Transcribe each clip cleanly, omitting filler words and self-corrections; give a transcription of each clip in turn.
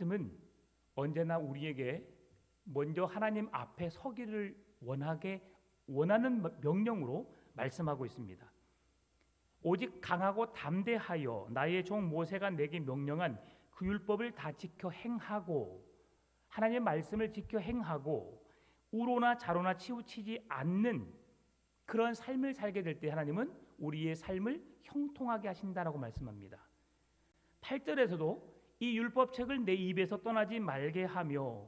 말씀은 언제나 우리에게 먼저 하나님 앞에 서기를 원하는 명령으로 말씀하고 있습니다. 오직 강하고 담대하여 나의 종 모세가 내게 명령한 그 율법을 다 지켜 행하고, 하나님의 말씀을 지켜 행하고 우로나 좌로나 치우치지 않는 그런 삶을 살게 될 때 하나님은 우리의 삶을 형통하게 하신다라고 말씀합니다. 8절에서도 이 율법책을 내 입에서 떠나지 말게 하며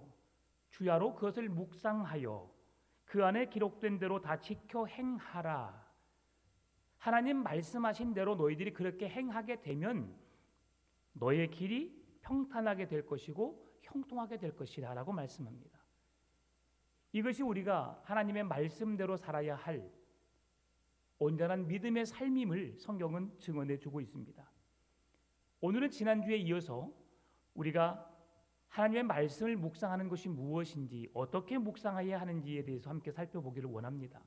주야로 그것을 묵상하여 그 안에 기록된 대로 다 지켜 행하라. 하나님 말씀하신 대로 너희들이 그렇게 행하게 되면 너의 길이 평탄하게 될 것이고 형통하게 될 것이라 라고 말씀합니다. 이것이 우리가 하나님의 말씀대로 살아야 할 온전한 믿음의 삶임을 성경은 증언해 주고 있습니다. 오늘은 지난주에 이어서 우리가 하나님의 말씀을 묵상하는 것이 무엇인지, 어떻게 묵상해야 하는지에 대해서 함께 살펴보기를 원합니다.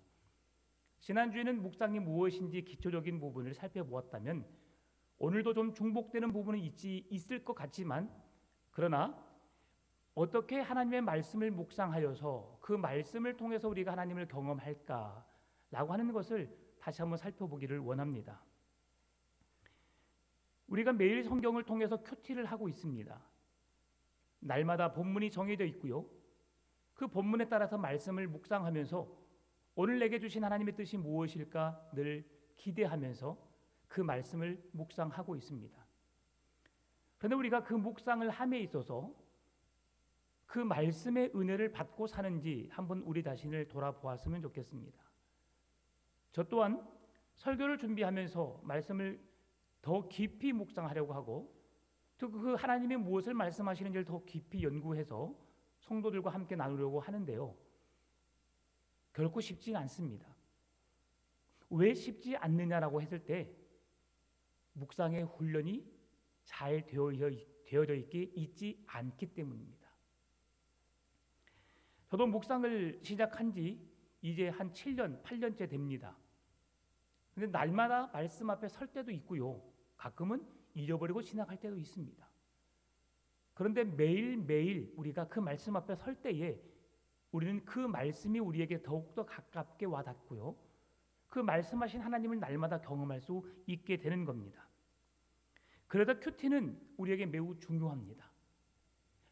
지난주에는 묵상이 무엇인지 기초적인 부분을 살펴보았다면 오늘도 좀 중복되는 부분은 있을 것 같지만, 그러나 어떻게 하나님의 말씀을 묵상하여서 그 말씀을 통해서 우리가 하나님을 경험할까라고 하는 것을 다시 한번 살펴보기를 원합니다. 우리가 매일 성경을 통해서 큐티를 하고 있습니다. 날마다 본문이 정해져 있고요. 그 본문에 따라서 말씀을 묵상하면서 오늘 내게 주신 하나님의 뜻이 무엇일까 늘 기대하면서 그 말씀을 묵상하고 있습니다. 그런데 우리가 그 묵상을 함에 있어서 그 말씀의 은혜를 받고 사는지 한번 우리 자신을 돌아보았으면 좋겠습니다. 저 또한 설교를 준비하면서 말씀을 더 깊이 묵상하려고 하고 또 그 하나님이 무엇을 말씀하시는지를 더 깊이 연구해서 성도들과 함께 나누려고 하는데요. 결코 쉽지 않습니다. 왜 쉽지 않느냐라고 했을 때 묵상의 훈련이 잘 되어져 있지 않기 때문입니다. 저도 묵상을 시작한 지 이제 한 7년, 8년째 됩니다. 근데 날마다 말씀 앞에 설 때도 있고요. 가끔은 잊어버리고 지나갈 때도 있습니다. 그런데 매일매일 우리가 그 말씀 앞에 설 때에 우리는 그 말씀이 우리에게 더욱더 가깝게 와닿고요. 그 말씀하신 하나님을 날마다 경험할 수 있게 되는 겁니다. 그래서 큐티는 우리에게 매우 중요합니다.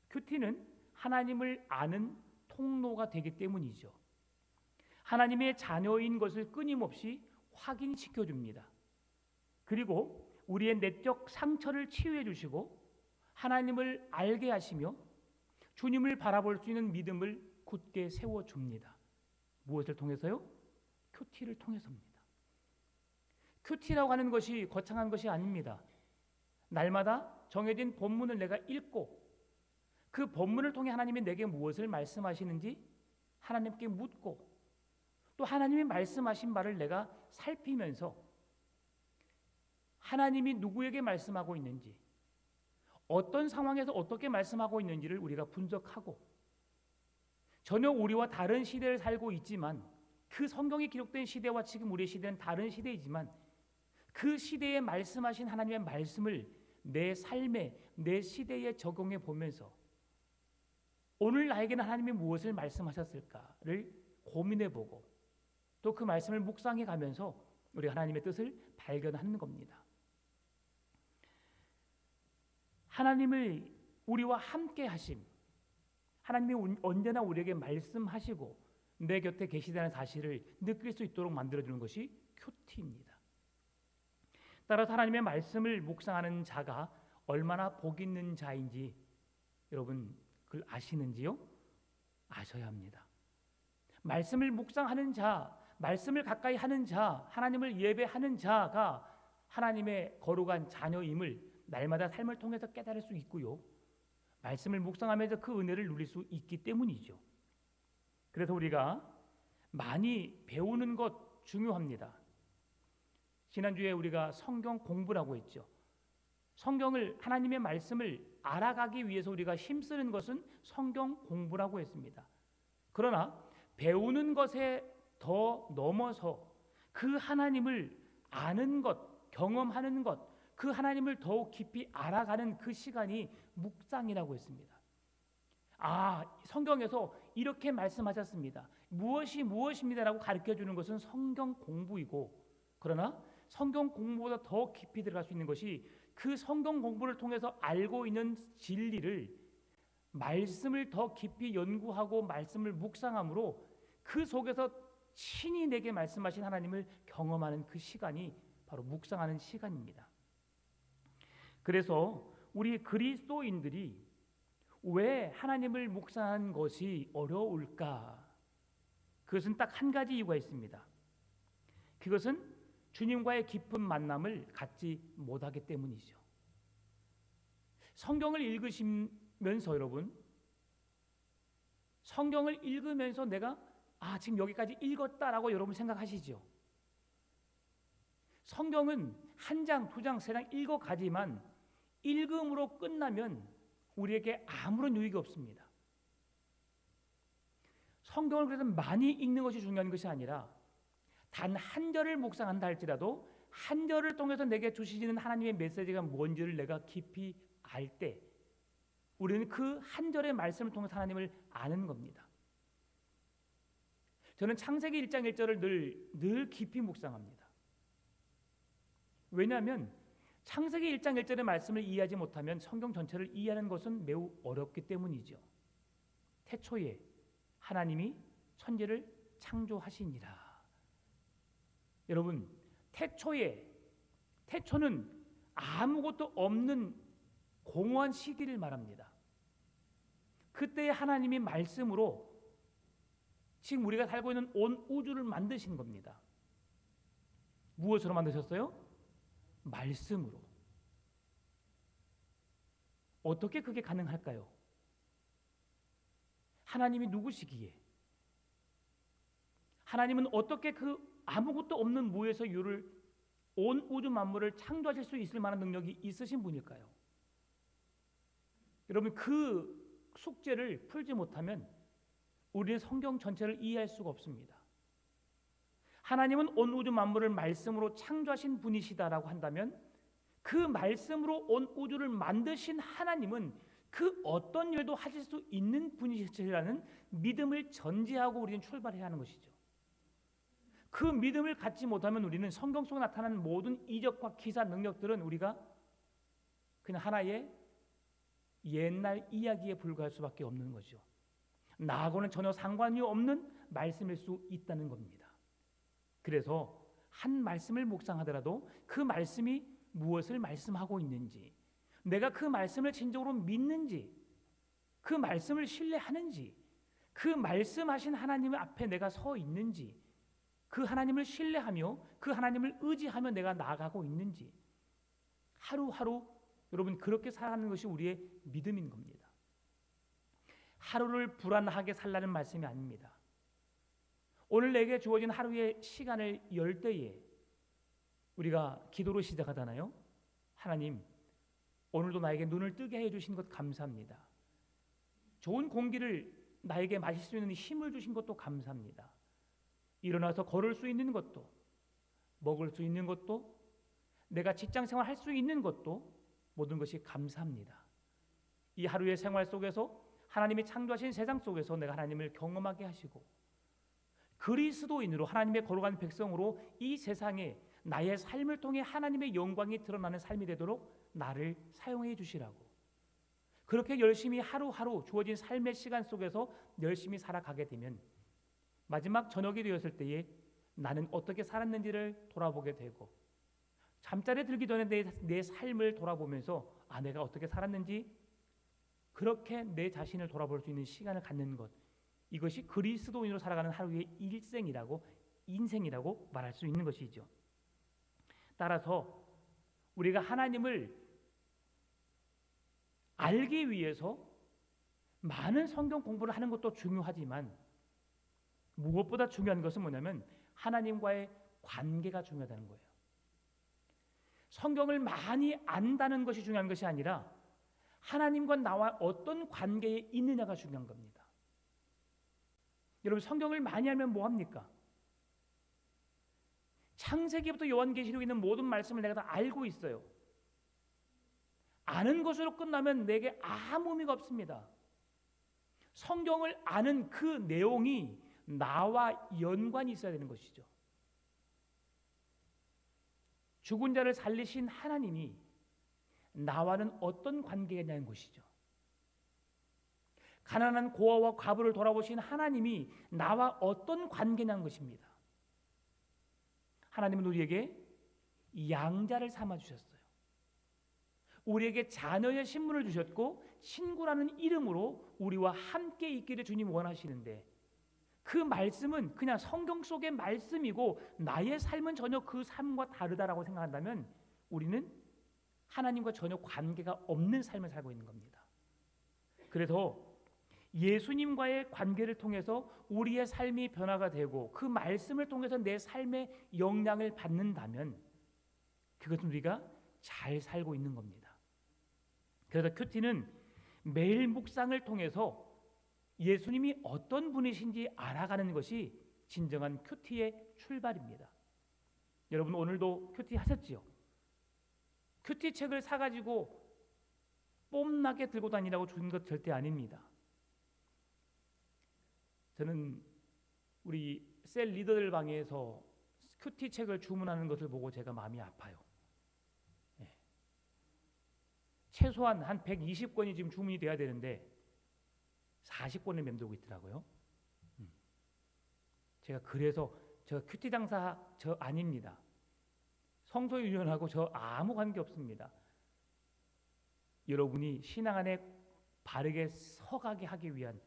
큐티는 하나님을 아는 통로가 되기 때문이죠. 하나님의 자녀인 것을 끊임없이 확인시켜 줍니다. 그리고 우리의 내적 상처를 치유해 주시고 하나님을 알게 하시며 주님을 바라볼 수 있는 믿음을 굳게 세워줍니다. 무엇을 통해서요? 큐티를 통해서입니다. 큐티라고 하는 것이 거창한 것이 아닙니다. 날마다 정해진 본문을 내가 읽고 그 본문을 통해 하나님이 내게 무엇을 말씀하시는지 하나님께 묻고 또 하나님이 말씀하신 바를 내가 살피면서 하나님이 누구에게 말씀하고 있는지, 어떤 상황에서 어떻게 말씀하고 있는지를 우리가 분석하고 전혀 우리와 다른 시대를 살고 있지만 그 성경이 기록된 시대와 지금 우리의 시대는 다른 시대이지만 그 시대에 말씀하신 하나님의 말씀을 내 삶에, 내 시대에 적용해 보면서 오늘 나에게는 하나님이 무엇을 말씀하셨을까를 고민해 보고 또 그 말씀을 묵상해 가면서 우리 하나님의 뜻을 발견하는 겁니다. 하나님을 우리와 함께 하심, 하나님이 언제나 우리에게 말씀하시고 내 곁에 계시다는 사실을 느낄 수 있도록 만들어주는 것이 큐티입니다. 따라서 하나님의 말씀을 묵상하는 자가 얼마나 복 있는 자인지 여러분 그걸 아시는지요? 아셔야 합니다. 말씀을 묵상하는 자, 말씀을 가까이 하는 자, 하나님을 예배하는 자가 하나님의 거룩한 자녀임을 날마다 삶을 통해서 깨달을 수 있고요. 말씀을 묵상하면서 그 은혜를 누릴 수 있기 때문이죠. 그래서 우리가 많이 배우는 것 중요합니다. 지난주에 우리가 성경 공부라고 했죠. 성경을, 하나님의 말씀을 알아가기 위해서 우리가 힘쓰는 것은 성경 공부라고 했습니다. 그러나 배우는 것에 더 넘어서 그 하나님을 아는 것, 경험하는 것, 그 하나님을 더욱 깊이 알아가는 그 시간이 묵상이라고 했습니다. 성경에서 이렇게 말씀하셨습니다. 무엇이 무엇입니다라고 가르쳐주는 것은 성경 공부이고, 그러나 성경 공부보다 더 깊이 들어갈 수 있는 것이 그 성경 공부를 통해서 알고 있는 진리를 말씀을 더 깊이 연구하고 말씀을 묵상함으로 그 속에서 친히 내게 말씀하신 하나님을 경험하는 그 시간이 바로 묵상하는 시간입니다. 그래서 우리 그리스도인들이 왜 하나님을 묵상하는 것이 어려울까? 그것은 딱 한 가지 이유가 있습니다. 그것은 주님과의 깊은 만남을 갖지 못하기 때문이죠. 성경을 읽으시면서 여러분, 성경을 읽으면서 내가 지금 여기까지 읽었다라고 여러분 생각하시죠? 성경은 한 장, 두 장, 세 장 읽어가지만 읽음으로 끝나면 우리에게 아무런 유익이 없습니다. 성경을 그래서 많이 읽는 것이 중요한 것이 아니라 단 한 절을 묵상한다 할지라도 한 절을 통해서 내게 주시는 하나님의 메시지가 뭔지를 내가 깊이 알 때 우리는 그 한 절의 말씀을 통해서 하나님을 아는 겁니다. 저는 창세기 1장 1절을 늘 깊이 묵상합니다. 왜냐하면 창세기 1장 1절의 말씀을 이해하지 못하면 성경 전체를 이해하는 것은 매우 어렵기 때문이죠. 태초에 하나님이 천지를 창조하시니라. 여러분, 태초는 아무것도 없는 공허한 시기를 말합니다. 그때 하나님이 말씀으로 지금 우리가 살고 있는 온 우주를 만드신 겁니다. 무엇으로 만드셨어요? 말씀으로. 어떻게 그게 가능할까요? 하나님이 누구시기에? 하나님은 어떻게 그 아무것도 없는 무에서 유를 온 우주 만물을 창조하실 수 있을 만한 능력이 있으신 분일까요? 여러분, 그 숙제를 풀지 못하면 우리는 성경 전체를 이해할 수가 없습니다. 하나님은 온 우주 만물을 말씀으로 창조하신 분이시다라고 한다면 그 말씀으로 온 우주를 만드신 하나님은 그 어떤 일도 하실 수 있는 분이시라는 믿음을 전제하고 우리는 출발해야 하는 것이죠. 그 믿음을 갖지 못하면 우리는 성경 속에 나타나는 모든 이적과 기사 능력들은 우리가 그냥 하나의 옛날 이야기에 불과할 수밖에 없는 거죠. 나하고는 전혀 상관이 없는 말씀일 수 있다는 겁니다. 그래서 한 말씀을 묵상하더라도 그 말씀이 무엇을 말씀하고 있는지, 내가 그 말씀을 진정으로 믿는지, 그 말씀을 신뢰하는지, 그 말씀하신 하나님 앞에 내가 서 있는지, 그 하나님을 신뢰하며 그 하나님을 의지하며 내가 나아가고 있는지, 하루하루 여러분 그렇게 살아가는 것이 우리의 믿음인 겁니다. 하루를 불안하게 살라는 말씀이 아닙니다. 오늘 내게 주어진 하루의 시간을 열 때에 우리가 기도로 시작하잖아요. 하나님, 오늘도 나에게 눈을 뜨게 해주신 것 감사합니다. 좋은 공기를 나에게 마실 수 있는 힘을 주신 것도 감사합니다. 일어나서 걸을 수 있는 것도, 먹을 수 있는 것도, 내가 직장생활 할 수 있는 것도 모든 것이 감사합니다. 이 하루의 생활 속에서 하나님이 창조하신 세상 속에서 내가 하나님을 경험하게 하시고 그리스도인으로 하나님의 거룩한 백성으로 이 세상에 나의 삶을 통해 하나님의 영광이 드러나는 삶이 되도록 나를 사용해 주시라고, 그렇게 열심히 하루하루 주어진 삶의 시간 속에서 열심히 살아가게 되면 마지막 저녁이 되었을 때에 나는 어떻게 살았는지를 돌아보게 되고, 잠자리에 들기 전에 내 삶을 돌아보면서 내가 어떻게 살았는지 그렇게 내 자신을 돌아볼 수 있는 시간을 갖는 것, 이것이 그리스도인으로 살아가는 하루의 일생이라고, 인생이라고 말할 수 있는 것이죠. 따라서 우리가 하나님을 알기 위해서 많은 성경 공부를 하는 것도 중요하지만 무엇보다 중요한 것은 뭐냐면 하나님과의 관계가 중요하다는 거예요. 성경을 많이 안다는 것이 중요한 것이 아니라 하나님과 나와 어떤 관계에 있느냐가 중요한 겁니다. 여러분, 성경을 많이 알면 뭐합니까? 창세기부터 요한계시록에 있는 모든 말씀을 내가 다 알고 있어요. 아는 것으로 끝나면 내게 아무 의미가 없습니다. 성경을 아는 그 내용이 나와 연관이 있어야 되는 것이죠. 죽은 자를 살리신 하나님이 나와는 어떤 관계냐는 것이죠. 가난한 고아와 과부를 돌아보신 하나님이 나와 어떤 관계냐는 것입니다. 하나님은 우리에게 양자를 삼아 주셨어요. 우리에게 자녀의 신분을 주셨고 친구라는 이름으로 우리와 함께 있기를 주님 원하시는데, 그 말씀은 그냥 성경 속의 말씀이고 나의 삶은 전혀 그 삶과 다르다라고 생각한다면 우리는 하나님과 전혀 관계가 없는 삶을 살고 있는 겁니다. 그래서 예수님과의 관계를 통해서 우리의 삶이 변화가 되고 그 말씀을 통해서 내 삶의 영향을 받는다면 그것은 우리가 잘 살고 있는 겁니다. 그래서 큐티는 매일 묵상을 통해서 예수님이 어떤 분이신지 알아가는 것이 진정한 큐티의 출발입니다. 여러분 오늘도 큐티 하셨지요? 큐티 책을 사가지고 뽐나게 들고 다니라고 주는 것 절대 아닙니다. 저는 우리 셀 리더들 방에서 큐티 책을 주문하는 것을 보고 제가 마음이 아파요. 네. 최소한 한 120권이 지금 주문이 돼야 되는데 40권을 맴돌고 있더라고요. 제가 그래서 저 큐티 당사 저 아닙니다. 성소유년하고 저 아무 관계 없습니다. 여러분이 신앙 안에 바르게 서가게 하기 위한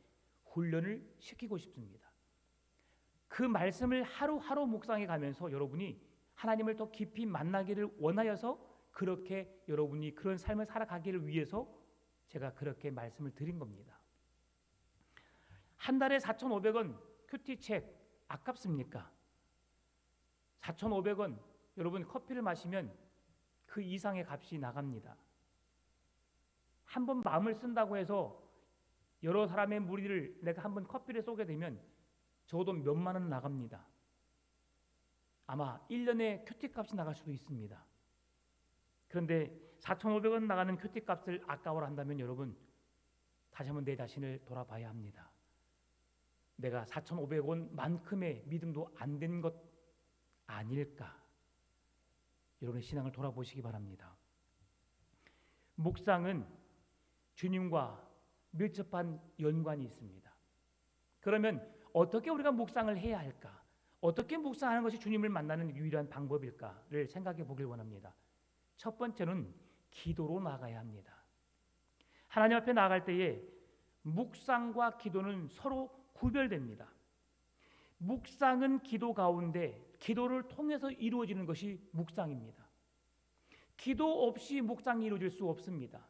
훈련을 시키고 싶습니다. 그 말씀을 하루하루 묵상해 가면서 여러분이 하나님을 더 깊이 만나기를 원하여서 그렇게 여러분이 그런 삶을 살아가기를 위해서 제가 그렇게 말씀을 드린 겁니다. 한 달에 4,500원 큐티 책 아깝습니까? 4,500원 여러분 커피를 마시면 그 이상의 값이 나갑니다. 한 번 마음을 쓴다고 해서 여러 사람의 무리를 내가 한번 커피를 쏘게 되면 적어도 몇만 원 나갑니다. 아마 1년에 큐티 값이 나갈 수도 있습니다. 그런데 4,500원 나가는 큐티 값을 아까워라 한다면 여러분 다시 한번 내 자신을 돌아봐야 합니다. 내가 4,500원만큼의 믿음도 안 된 것 아닐까? 여러분의 신앙을 돌아보시기 바랍니다. 묵상은 주님과 밀접한 연관이 있습니다. 그러면 어떻게 우리가 묵상을 해야 할까? 어떻게 묵상하는 것이 주님을 만나는 유일한 방법일까를 생각해 보길 원합니다. 첫 번째는 기도로 나가야 합니다. 하나님 앞에 나아갈 때에 묵상과 기도는 서로 구별됩니다. 묵상은 기도 가운데 기도를 통해서 이루어지는 것이 묵상입니다. 기도 없이 묵상이 이루어질 수 없습니다.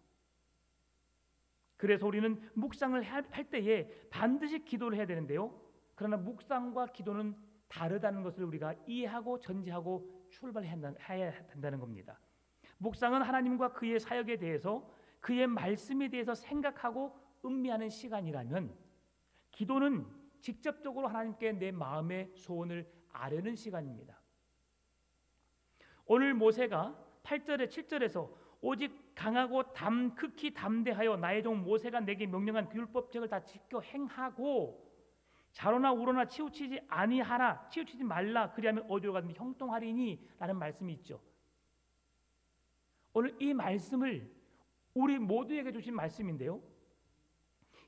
그래서 우리는 묵상을 할 때에 반드시 기도를 해야 되는데요. 그러나 묵상과 기도는 다르다는 것을 우리가 이해하고 전제하고 출발해야 된다는 겁니다. 묵상은 하나님과 그의 사역에 대해서 그의 말씀에 대해서 생각하고 음미하는 시간이라면 기도는 직접적으로 하나님께 내 마음의 소원을 아뢰는 시간입니다. 오늘 모세가 8절에 7절에서 오직 강하고 극히 담대하여 나의 종 모세가 내게 명령한 그 율법책을 다 지켜 행하고 자로나 우로나 치우치지 아니하라, 치우치지 말라, 그리하면 어디로 가든지 형통하리니 라는 말씀이 있죠. 오늘 이 말씀을 우리 모두에게 주신 말씀인데요,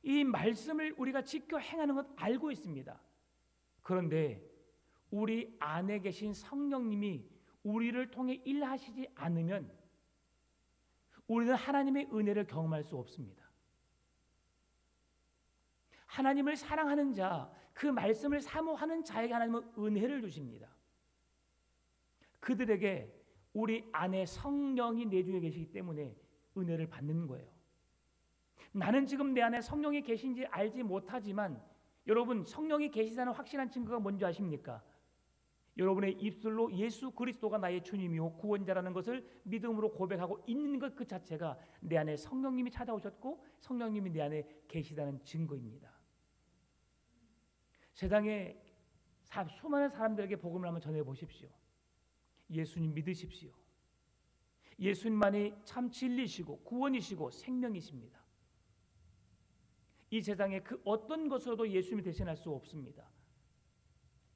이 말씀을 우리가 지켜 행하는 것 알고 있습니다. 그런데 우리 안에 계신 성령님이 우리를 통해 일하시지 않으면 우리는 하나님의 은혜를 경험할 수 없습니다. 하나님을 사랑하는 자, 그 말씀을 사모하는 자에게 하나님은 은혜를 주십니다. 그들에게 우리 안에 성령이 내주에 계시기 때문에 은혜를 받는 거예요. 나는 지금 내 안에 성령이 계신지 알지 못하지만 여러분, 성령이 계시다는 확실한 증거가 뭔지 아십니까? 여러분의 입술로 예수 그리스도가 나의 주님이요 구원자라는 것을 믿음으로 고백하고 있는 것 그 자체가 내 안에 성령님이 찾아오셨고 성령님이 내 안에 계시다는 증거입니다. 세상에 수많은 사람들에게 복음을 한번 전해 보십시오. 예수님 믿으십시오. 예수님만이 참 진리시고 구원이시고 생명이십니다. 이 세상에 그 어떤 것으로도 예수님을 대신할 수 없습니다.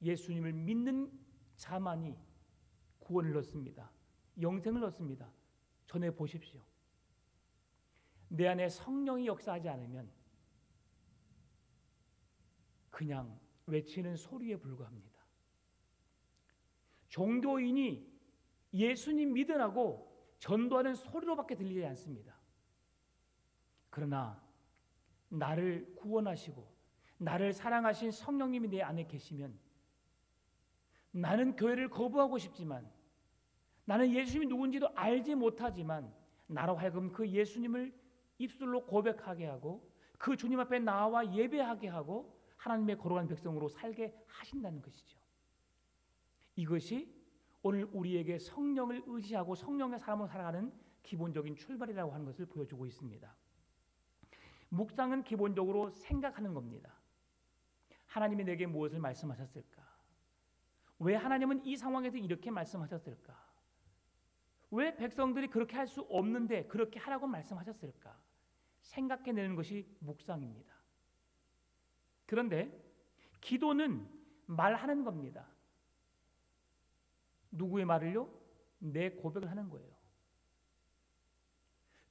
예수님을 믿는 자만이 구원을 얻습니다. 영생을 얻습니다. 전해 보십시오. 내 안에 성령이 역사하지 않으면 그냥 외치는 소리에 불과합니다. 종교인이 예수님 믿으라고 전도하는 소리로밖에 들리지 않습니다. 그러나 나를 구원하시고 나를 사랑하신 성령님이 내 안에 계시면 나는 교회를 거부하고 싶지만 나는 예수님이 누군지도 알지 못하지만 나로 하여금 그 예수님을 입술로 고백하게 하고 그 주님 앞에 나와 예배하게 하고 하나님의 거룩한 백성으로 살게 하신다는 것이죠. 이것이 오늘 우리에게 성령을 의지하고 성령의 사람으로 살아가는 기본적인 출발이라고 하는 것을 보여주고 있습니다. 묵상은 기본적으로 생각하는 겁니다. 하나님이 내게 무엇을 말씀하셨을까? 왜 하나님은 이 상황에서 이렇게 말씀하셨을까? 왜 백성들이 그렇게 할 수 없는데 그렇게 하라고 말씀하셨을까? 생각해내는 것이 묵상입니다. 그런데 기도는 말하는 겁니다. 누구의 말을요? 내 고백을 하는 거예요.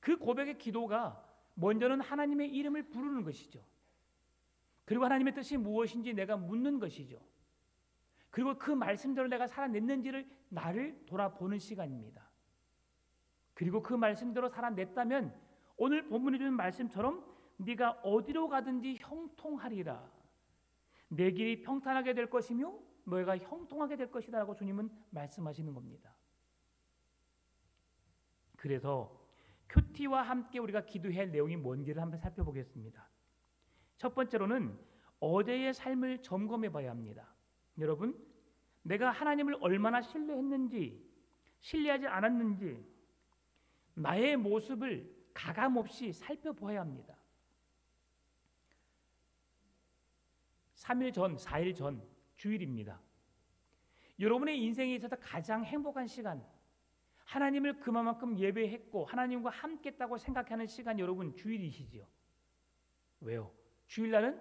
그 고백의 기도가 먼저는 하나님의 이름을 부르는 것이죠. 그리고 하나님의 뜻이 무엇인지 내가 묻는 것이죠. 그리고 그 말씀대로 내가 살아냈는지를 나를 돌아보는 시간입니다. 그리고 그 말씀대로 살아냈다면 오늘 본문에 주는 말씀처럼 네가 어디로 가든지 형통하리라. 내 길이 평탄하게 될 것이며 너희가 형통하게 될 것이다 라고 주님은 말씀하시는 겁니다. 그래서 큐티와 함께 우리가 기도해야 할 내용이 뭔지를 한번 살펴보겠습니다. 첫 번째로는 어제의 삶을 점검해 봐야 합니다. 여러분, 내가 하나님을 얼마나 신뢰했는지, 신뢰하지 않았는지 나의 모습을 가감없이 살펴보아야 합니다. 3일 전, 4일 전 주일입니다. 여러분의 인생에 있어서 가장 행복한 시간, 하나님을 그만큼 예배했고 하나님과 함께 했다고 생각하는 시간 여러분 주일이시지요. 왜요? 주일날은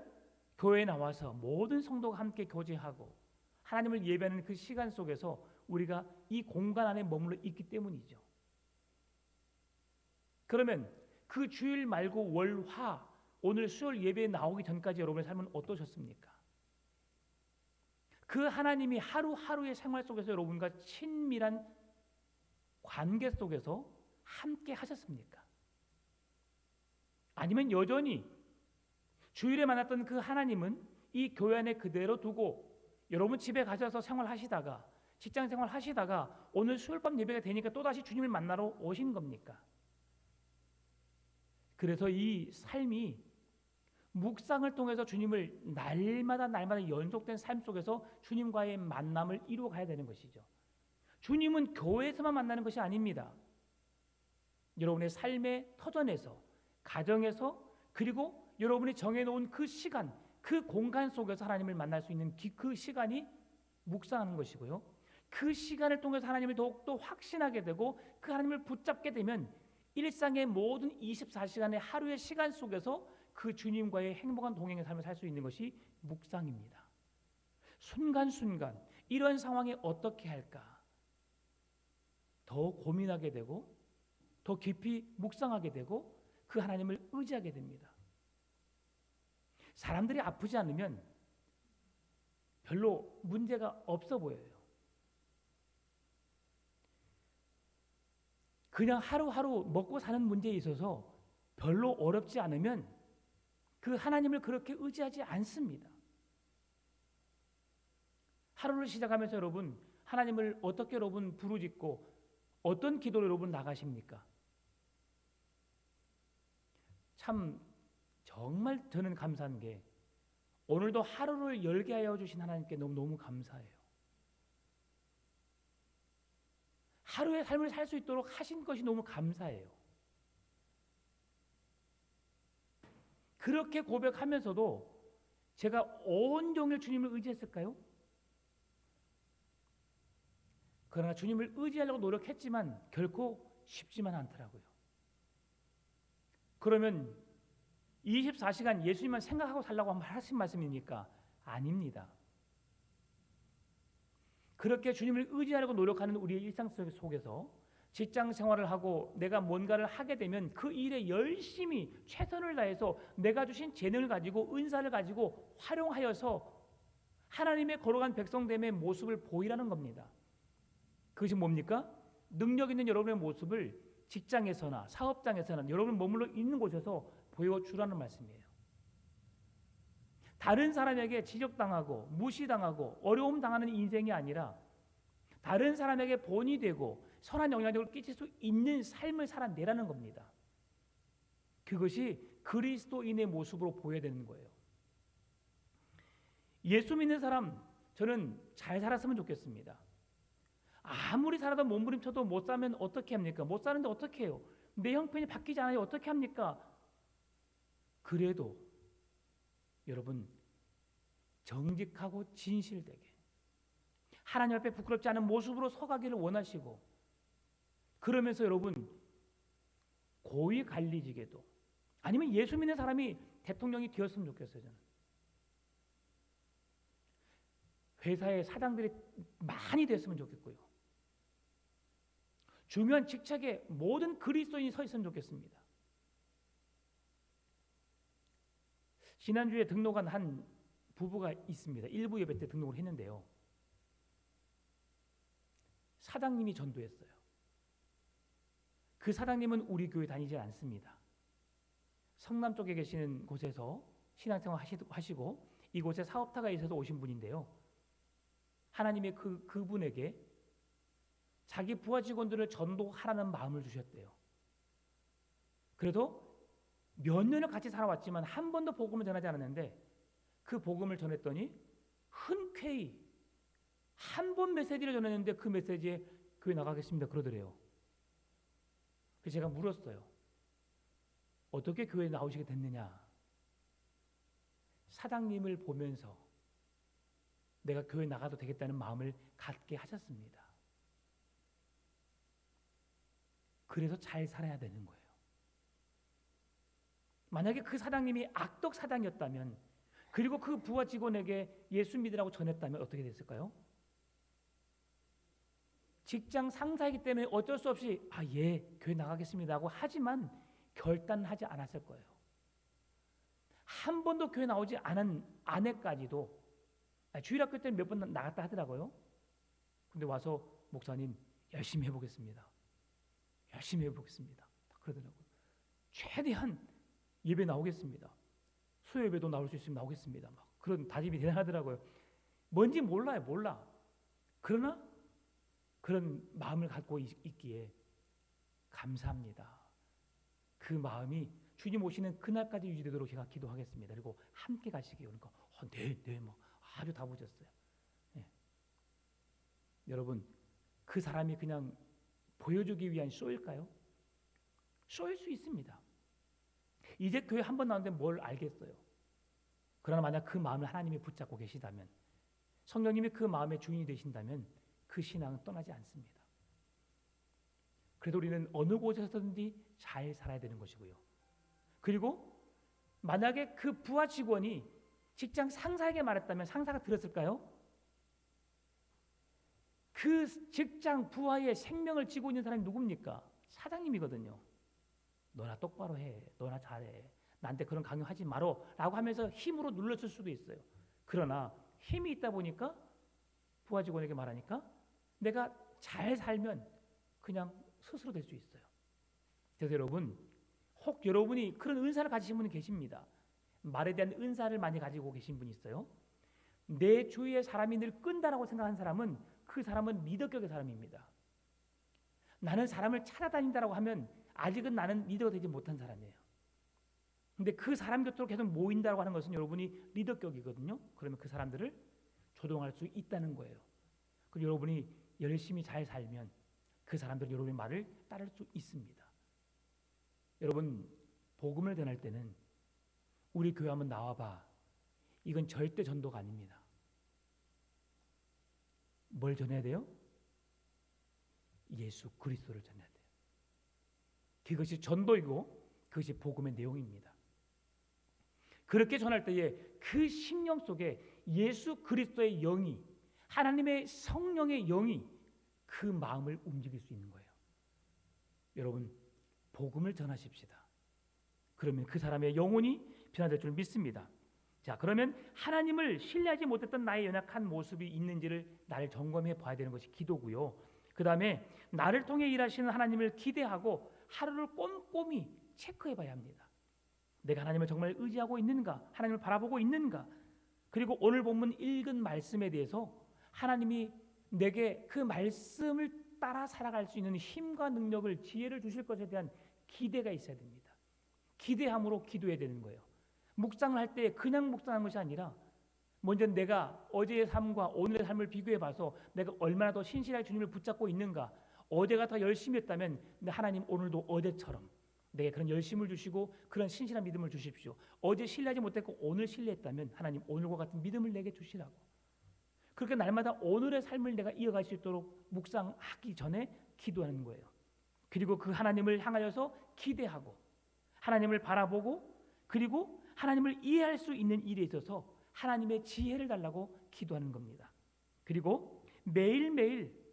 교회에 나와서 모든 성도가 함께 교제하고 하나님을 예배하는 그 시간 속에서 우리가 이 공간 안에 머물러 있기 때문이죠. 그러면 그 주일 말고 월, 화, 오늘 수요일 예배에 나오기 전까지 여러분의 삶은 어떠셨습니까? 그 하나님이 하루하루의 생활 속에서 여러분과 친밀한 관계 속에서 함께 하셨습니까? 아니면 여전히 주일에 만났던 그 하나님은 이 교회 안에 그대로 두고 여러분 집에 가셔서 생활하시다가 직장 생활하시다가 오늘 수요일 밤 예배가 되니까 또다시 주님을 만나러 오신 겁니까? 그래서 이 삶이 묵상을 통해서 주님을 날마다 연속된 삶 속에서 주님과의 만남을 이루어 가야 되는 것이죠. 주님은 교회에서만 만나는 것이 아닙니다. 여러분의 삶의 터전에서, 가정에서, 그리고 여러분이 정해놓은 그 시간, 그 공간 속에서 하나님을 만날 수 있는 그 시간이 묵상하는 것이고요. 그 시간을 통해서 하나님을 더욱더 확신하게 되고 그 하나님을 붙잡게 되면 일상의 모든 24시간의 하루의 시간 속에서 그 주님과의 행복한 동행의 삶을 살 수 있는 것이 묵상입니다. 순간순간 이런 상황에 어떻게 할까? 더 고민하게 되고 더 깊이 묵상하게 되고 그 하나님을 의지하게 됩니다. 사람들이 아프지 않으면 별로 문제가 없어 보여요. 그냥 하루하루 먹고 사는 문제에 있어서 별로 어렵지 않으면 그 하나님을 그렇게 의지하지 않습니다. 하루를 시작하면서 여러분 하나님을 어떻게 여러분 부르짖고 어떤 기도로 여러분 나가십니까? 참 정말 저는 감사한 게 오늘도 하루를 열게 하여 주신 하나님께 너무너무 감사해요. 하루의 삶을 살 수 있도록 하신 것이 너무 감사해요. 그렇게 고백하면서도 제가 온종일 주님을 의지했을까요? 그러나 주님을 의지하려고 노력했지만 결코 쉽지만 않더라고요. 그러면 24시간 예수님만 생각하고 살라고 하신 말씀입니까? 아닙니다. 그렇게 주님을 의지하려고 노력하는 우리의 일상 속에서 직장 생활을 하고 내가 뭔가를 하게 되면 그 일에 열심히 최선을 다해서 내가 주신 재능을 가지고 은사를 가지고 활용하여서 하나님의 거룩한 백성됨의 모습을 보이라는 겁니다. 그것이 뭡니까? 능력 있는 여러분의 모습을 직장에서나 사업장에서나 여러분 머물러 있는 곳에서 보여주라는 말씀이에요. 다른 사람에게 지적당하고 무시당하고 어려움 당하는 인생이 아니라 다른 사람에게 본이 되고 선한 영향력을 끼칠 수 있는 삶을 살아내라는 겁니다. 그것이 그리스도인의 모습으로 보여야 되는 거예요. 예수 믿는 사람, 저는 잘 살았으면 좋겠습니다. 아무리 살아도 몸부림쳐도 못 살면 어떻게 합니까? 못 사는데 어떻게 해요? 내 형편이 바뀌지 않아요. 어떻게 합니까? 그래도 여러분 정직하고 진실되게 하나님 앞에 부끄럽지 않은 모습으로 서가기를 원하시고, 그러면서 여러분 고위 관리직에도 아니면 예수 믿는 사람이 대통령이 되었으면 좋겠어요. 저는 회사의 사장들이 많이 됐으면 좋겠고요. 중요한 직책에 모든 그리스도인이 서 있으면 좋겠습니다. 지난주에 등록한 한 부부가 있습니다. 일부 예배 때 등록을 했는데요. 사장님이 전도했어요. 그 사장님은 우리 교회 다니지 않습니다. 성남 쪽에 계시는 곳에서 신앙생활 하시고 이곳에 사업타가 있어서 오신 분인데요. 하나님의 그분에게 자기 부하 직원들을 전도하라는 마음을 주셨대요. 그래도 몇 년을 같이 살아왔지만 한 번도 복음을 전하지 않았는데 그 복음을 전했더니 흔쾌히 한 번 메시지를 전했는데 그 메시지에 교회 나가겠습니다 그러더래요. 그래서 제가 물었어요. 어떻게 교회에 나오시게 됐느냐? 사장님을 보면서 내가 교회 나가도 되겠다는 마음을 갖게 하셨습니다. 그래서 잘 살아야 되는 거예요. 만약에 그 사장님이 악덕 사장이었다면, 그리고 그 부하 직원에게 예수 믿으라고 전했다면 어떻게 됐을까요? 직장 상사이기 때문에 어쩔 수 없이 예, 교회 나가겠습니다 하고 하지만 결단하지 않았을 거예요. 한 번도 교회 나오지 않은 아내까지도 주일학교 때는 몇 번 나갔다 하더라고요. 근데 와서 목사님 열심히 해보겠습니다. 열심히 해보겠습니다. 그러더라고요. 최대한 예배 나오겠습니다. 수요 예배도 나올 수 있으면 나오겠습니다. 막 그런 다짐이 대단하더라고요. 뭔지 몰라. 그러나 그런 마음을 갖고 있기에 감사합니다. 그 마음이 주님 오시는 그날까지 유지되도록 제가 기도하겠습니다. 그리고 함께 가시기 그러니까 네, 뭐 아주 다부졌어요. 네. 여러분 그 사람이 그냥 보여주기 위한 쇼일까요? 쇼일 수 있습니다. 이제 교회 한 번 나오는데 뭘 알겠어요. 그러나 만약 그 마음을 하나님이 붙잡고 계시다면, 성령님이 그 마음의 주인이 되신다면 그 신앙은 떠나지 않습니다. 그래도 우리는 어느 곳에서든지 잘 살아야 되는 것이고요. 그리고 만약에 그 부하 직원이 직장 상사에게 말했다면 상사가 들었을까요? 그 직장 부하의 생명을 쥐고 있는 사람이 누굽니까? 사장님이거든요. 너나 똑바로 해. 너나 잘해. 나한테 그런 강요하지 마라 라고 하면서 힘으로 눌렀을 수도 있어요. 그러나 힘이 있다 보니까 부하 직원에게 말하니까 내가 잘 살면 그냥 스스로 될 수 있어요. 그래서 여러분, 혹 여러분이 그런 은사를 가지신 분이 계십니다. 말에 대한 은사를 많이 가지고 계신 분이 있어요. 내 주위에 사람이 늘 끈다라고 생각하는 사람은 그 사람은 리더격의 사람입니다. 나는 사람을 찾아다닌다라고 하면 아직은 나는 리더가 되지 못한 사람이에요. 근데 그 사람 곁으로 계속 모인다고 하는 것은 여러분이 리더격이거든요. 그러면 그 사람들을 조종할 수 있다는 거예요. 그리고 여러분이 열심히 잘 살면 그 사람들은 여러분의 말을 따를 수 있습니다. 여러분 복음을 전할 때는 우리 교회 한번 나와봐. 이건 절대 전도가 아닙니다. 뭘 전해야 돼요? 예수 그리스도를 전해야 돼요. 그것이 전도이고 그것이 복음의 내용입니다. 그렇게 전할 때에 그 심령 속에 예수 그리스도의 영이, 하나님의 성령의 영이 그 마음을 움직일 수 있는 거예요. 여러분, 복음을 전하십시다. 그러면 그 사람의 영혼이 변화될 줄 믿습니다. 자, 그러면 하나님을 신뢰하지 못했던 나의 연약한 모습이 있는지를 나를 점검해 봐야 되는 것이 기도고요. 그 다음에 나를 통해 일하시는 하나님을 기대하고 하루를 꼼꼼히 체크해 봐야 합니다. 내가 하나님을 정말 의지하고 있는가? 하나님을 바라보고 있는가? 그리고 오늘 본문 읽은 말씀에 대해서 하나님이 내게 그 말씀을 따라 살아갈 수 있는 힘과 능력을, 지혜를 주실 것에 대한 기대가 있어야 됩니다. 기대함으로 기도해야 되는 거예요. 묵상을 할 때 그냥 묵상하는 것이 아니라 먼저 내가 어제의 삶과 오늘의 삶을 비교해 봐서 내가 얼마나 더 신실하게 주님을 붙잡고 있는가. 어제가 더 열심히 했다면 하나님 오늘도 어제처럼 내게 그런 열심을 주시고 그런 신실한 믿음을 주십시오. 어제 신뢰하지 못했고 오늘 신뢰했다면 하나님 오늘과 같은 믿음을 내게 주시라고. 그렇게 날마다 오늘의 삶을 내가 이어갈 수 있도록 묵상하기 전에 기도하는 거예요. 그리고 그 하나님을 향하여서 기대하고 하나님을 바라보고 그리고 하나님을 이해할 수 있는 일에 있어서 하나님의 지혜를 달라고 기도하는 겁니다. 그리고 매일매일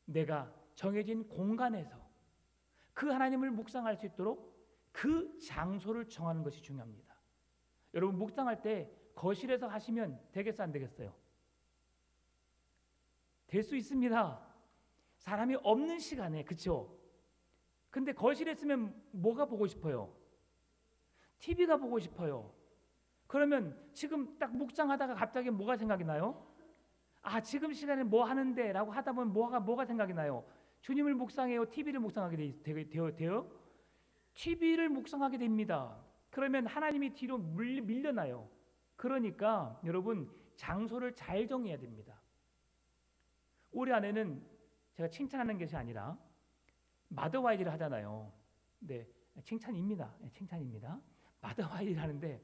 내가 정해진 공간에서 그 하나님을 묵상할 수 있도록 그 장소를 정하는 것이 중요합니다. 여러분, 묵상할 때 거실에서 하시면 되겠어, 안 되겠어요? 될 수 있습니다. 사람이 없는 시간에, 그렇죠? 근데 거실에 있으면 뭐가 보고 싶어요? TV가 보고 싶어요. 그러면 지금 딱 묵상하다가 갑자기 뭐가 생각이 나요? 아, 지금 시간에 뭐 하는데? 라고 하다 보면 뭐가 생각이 나요? 주님을 묵상해요? TV를 묵상하게 돼요? TV를 묵상하게 됩니다. 그러면 하나님이 뒤로 밀려나요. 그러니까 여러분, 장소를 잘 정해야 됩니다. 우리 아내는 제가 칭찬하는 것이 아니라 마더와이즈를 하잖아요. 네, 칭찬입니다. 칭찬입니다. 마더와이즈를 하는데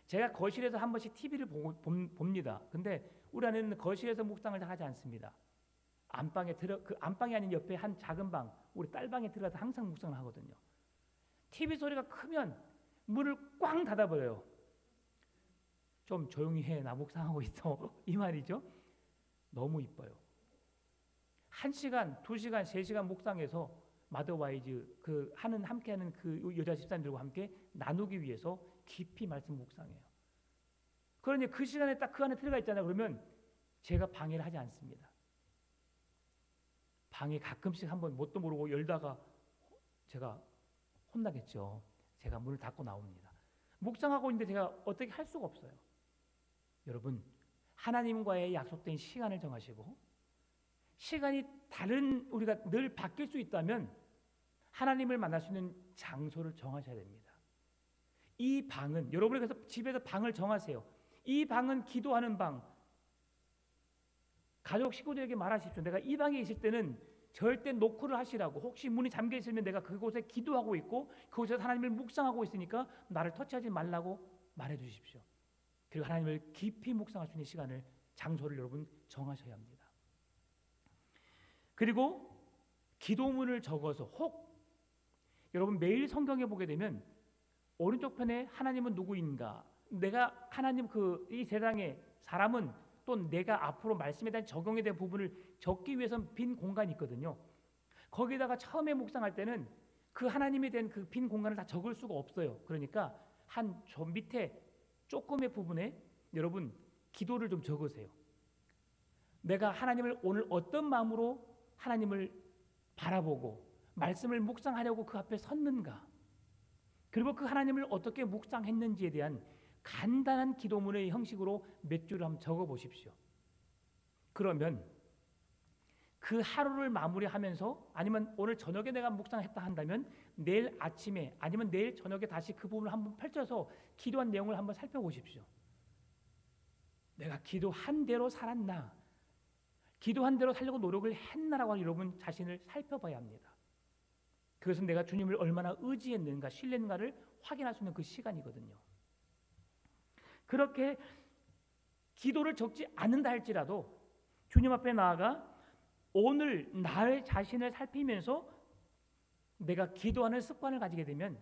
제가 거실에서 한 번씩 TV를 봅니다. 근데 우리 아내는 거실에서 묵상을 하지 않습니다. 안방에 그 안방이 아닌 옆에 한 작은 방, 우리 딸방에 들어가서 항상 묵상을 하거든요. TV 소리가 크면 문을 꽝 닫아버려요. 좀 조용히 해, 나 묵상하고 있어. 이 말이죠. 너무 이뻐요. 1시간, 2시간, 3시간 묵상해서 마더와이즈 함께하는 그 여자 집사님들과 함께 나누기 위해서 깊이 말씀 묵상해요. 그러니 그 시간에 딱 그 안에 들어가 있잖아요. 그러면 제가 방해를 하지 않습니다. 방에 가끔씩 한번 뭣도 모르고 열다가 제가 혼나겠죠. 제가 문을 닫고 나옵니다. 묵상하고 있는데 제가 어떻게 할 수가 없어요. 여러분, 하나님과의 약속된 시간을 정하시고 시간이 다른 우리가 늘 바뀔 수 있다면 하나님을 만날 수 있는 장소를 정하셔야 됩니다. 이 방은 여러분이 그래서 집에서 방을 정하세요. 이 방은 기도하는 방. 가족 식구들에게 말하십시오. 내가 이 방에 있을 때는 절대 노크를 하시라고. 혹시 문이 잠겨 있으면 내가 그곳에 기도하고 있고 그곳에서 하나님을 묵상하고 있으니까 나를 터치하지 말라고 말해 주십시오. 그리고 하나님을 깊이 묵상할 수 있는 시간을, 장소를 여러분 정하셔야 합니다. 그리고 기도문을 적어서 혹 여러분 매일 성경에 보게 되면 오른쪽 편에 하나님은 누구인가, 내가 하나님 이 세상에 사람은 또 내가 앞으로 말씀에 대한 적용에 대한 부분을 적기 위해서 빈 공간이 있거든요. 거기다가 처음에 묵상할 때는 그 하나님에 대한 그 빈 공간을 다 적을 수가 없어요. 그러니까 저 밑에 조금의 부분에 여러분 기도를 좀 적으세요. 내가 하나님을 오늘 어떤 마음으로 하나님을 바라보고 말씀을 묵상하려고 그 앞에 섰는가, 그리고 그 하나님을 어떻게 묵상했는지에 대한 간단한 기도문의 형식으로 몇 줄을 한번 적어보십시오. 그러면 그 하루를 마무리하면서 아니면 오늘 저녁에 내가 묵상했다 한다면 내일 아침에 아니면 내일 저녁에 다시 그 부분을 한번 펼쳐서 기도한 내용을 한번 살펴보십시오. 내가 기도한 대로 살았나, 기도한 대로 살려고 노력을 했나라고 여러분 자신을 살펴봐야 합니다. 그것은 내가 주님을 얼마나 의지했는가, 신뢰했는가를 확인할 수 있는 그 시간이거든요. 그렇게 기도를 적지 않는다 할지라도 주님 앞에 나아가 오늘 나의 자신을 살피면서 내가 기도하는 습관을 가지게 되면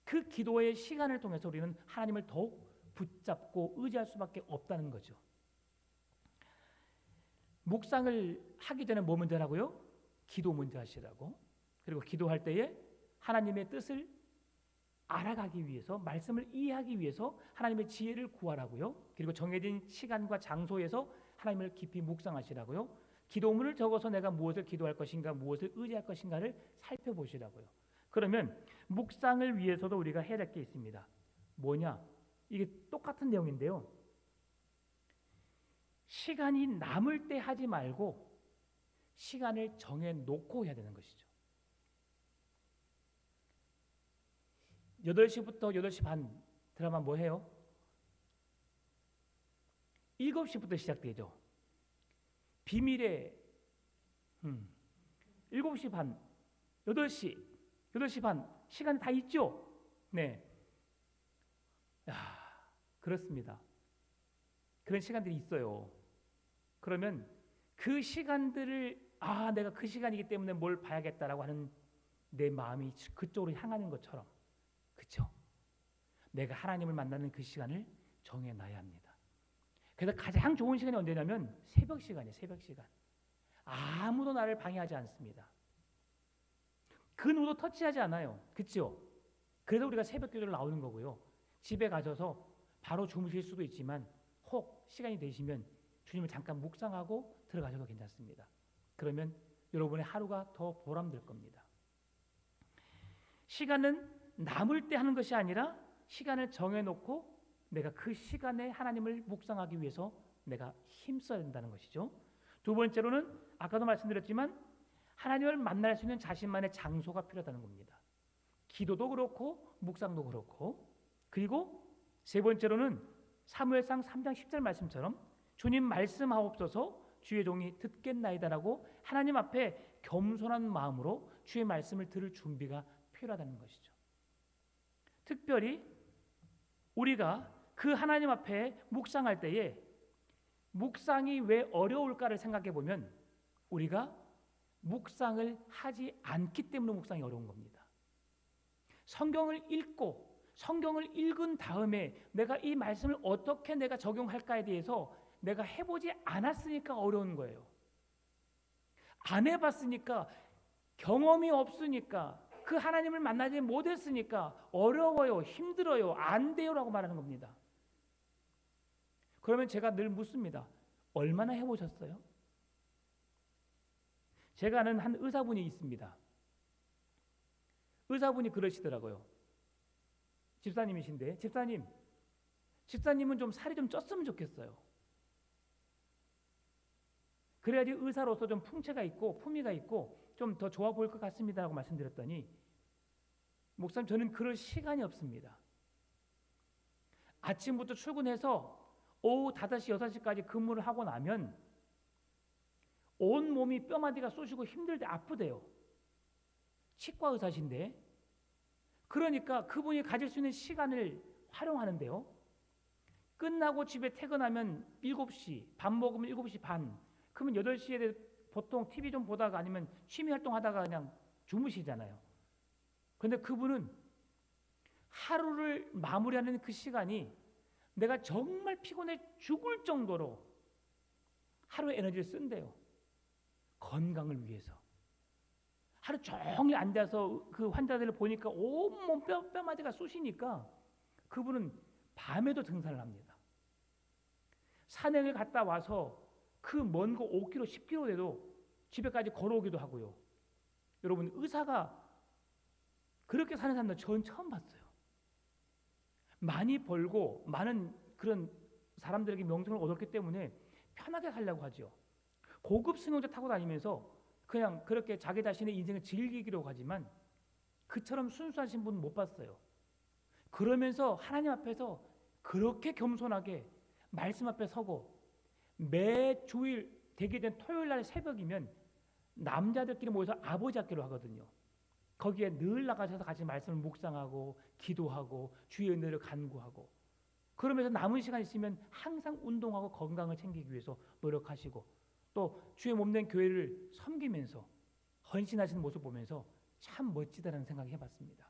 그 기도의 시간을 통해서 우리는 하나님을 더욱 붙잡고 의지할 수밖에 없다는 거죠. 묵상을 하기 전에 뭐 먼저 하라고요? 기도 먼저 하시라고. 그리고 기도할 때에 하나님의 뜻을 알아가기 위해서, 말씀을 이해하기 위해서 하나님의 지혜를 구하라고요. 그리고 정해진 시간과 장소에서 하나님을 깊이 묵상하시라고요. 기도문을 적어서 내가 무엇을 기도할 것인가, 무엇을 의지할 것인가를 살펴보시라고요. 그러면 묵상을 위해서도 우리가 해야 될 게 있습니다. 뭐냐? 이게 똑같은 내용인데요. 시간이 남을 때 하지 말고 시간을 정해놓고 해야 되는 것이죠. 8시부터 8시 반 드라마 뭐 해요? 7시부터 시작되죠. 비밀의 7시 반, 8시, 8시 반 시간이 다 있죠? 네. 야, 그렇습니다. 그런 시간들이 있어요. 그러면 그 시간들을 내가 그 시간이기 때문에 뭘 봐야겠다라고 하는 내 마음이 그쪽으로 향하는 것처럼, 그렇죠? 내가 하나님을 만나는 그 시간을 정해놔야 합니다. 그래서 가장 좋은 시간이 언제냐면 새벽 시간이에요. 새벽 시간. 아무도 나를 방해하지 않습니다. 그 누구도 터치하지 않아요. 그렇죠? 그래서 우리가 새벽 기도를 나오는 거고요. 집에 가셔서 바로 주무실 수도 있지만 혹 시간이 되시면 주님을 잠깐 묵상하고 들어가셔도 괜찮습니다. 그러면 여러분의 하루가 더 보람될 겁니다. 시간은 남을 때 하는 것이 아니라 시간을 정해놓고 내가 그 시간에 하나님을 묵상하기 위해서 내가 힘써야 된다는 것이죠. 두 번째로는 아까도 말씀드렸지만 하나님을 만날 수 있는 자신만의 장소가 필요하다는 겁니다. 기도도 그렇고 묵상도 그렇고, 그리고 세 번째로는 사무엘상 3장 10절 말씀처럼 주님 말씀하옵소서 주의 종이 듣겠나이다라고 하나님 앞에 겸손한 마음으로 주의 말씀을 들을 준비가 필요하다는 것이죠. 특별히 우리가 그 하나님 앞에 묵상할 때에 묵상이 왜 어려울까를 생각해 보면 우리가 묵상을 하지 않기 때문에 묵상이 어려운 겁니다. 성경을 읽고 성경을 읽은 다음에 내가 이 말씀을 어떻게 내가 적용할까에 대해서 내가 해보지 않았으니까 어려운 거예요. 안 해봤으니까, 경험이 없으니까, 그 하나님을 만나지 못했으니까 어려워요, 힘들어요, 안 돼요라고 말하는 겁니다. 그러면 제가 늘 묻습니다. 얼마나 해보셨어요? 제가 아는 한 의사분이 있습니다. 의사분이 그러시더라고요. 집사님이신데, 집사님은 좀 살이 좀 쪘으면 좋겠어요. 그래야지 의사로서 좀 풍채가 있고 품위가 있고 좀 더 좋아 보일 것 같습니다라고 말씀드렸더니, 목사님 저는 그럴 시간이 없습니다. 아침부터 출근해서 오후 5시, 6시까지 근무를 하고 나면 온 몸이 뼈마디가 쑤시고 힘들대 아프대요. 치과 의사신데, 그러니까 그분이 가질 수 있는 시간을 활용하는데요. 끝나고 집에 퇴근하면 7시, 밥 먹으면 7시 반, 그러면 8시에 보통 TV 좀 보다가 아니면 취미 활동하다가 그냥 주무시잖아요. 그런데 그분은 하루를 마무리하는 그 시간이 내가 정말 피곤해 죽을 정도로 하루의 에너지를 쓴대요. 건강을 위해서. 하루 종일 앉아서 그 환자들을 보니까 온몸 뼈마디가 쑤시니까 그분은 밤에도 등산을 합니다. 산행을 갔다 와서 그 먼 거 5km, 10km 돼도 집에까지 걸어오기도 하고요. 여러분, 의사가 그렇게 사는 사람들 전 처음 봤어요. 많이 벌고 많은 그런 사람들에게 명성을 얻었기 때문에 편하게 살려고 하죠. 고급 승용차 타고 다니면서 그냥 그렇게 자기 자신의 인생을 즐기기로 하지만 그처럼 순수하신 분 못 봤어요. 그러면서 하나님 앞에서 그렇게 겸손하게 말씀 앞에 서고, 매 주일 되게 된 토요일 날 새벽이면 남자들끼리 모여서 아버지 학교로 하거든요. 거기에 늘 나가셔서 같이 말씀을 묵상하고 기도하고 주의 은혜를 간구하고, 그러면서 남은 시간 있으면 항상 운동하고 건강을 챙기기 위해서 노력하시고, 또 주의 몸된 교회를 섬기면서 헌신하시는 모습 보면서 참 멋지다라는 생각을 해봤습니다.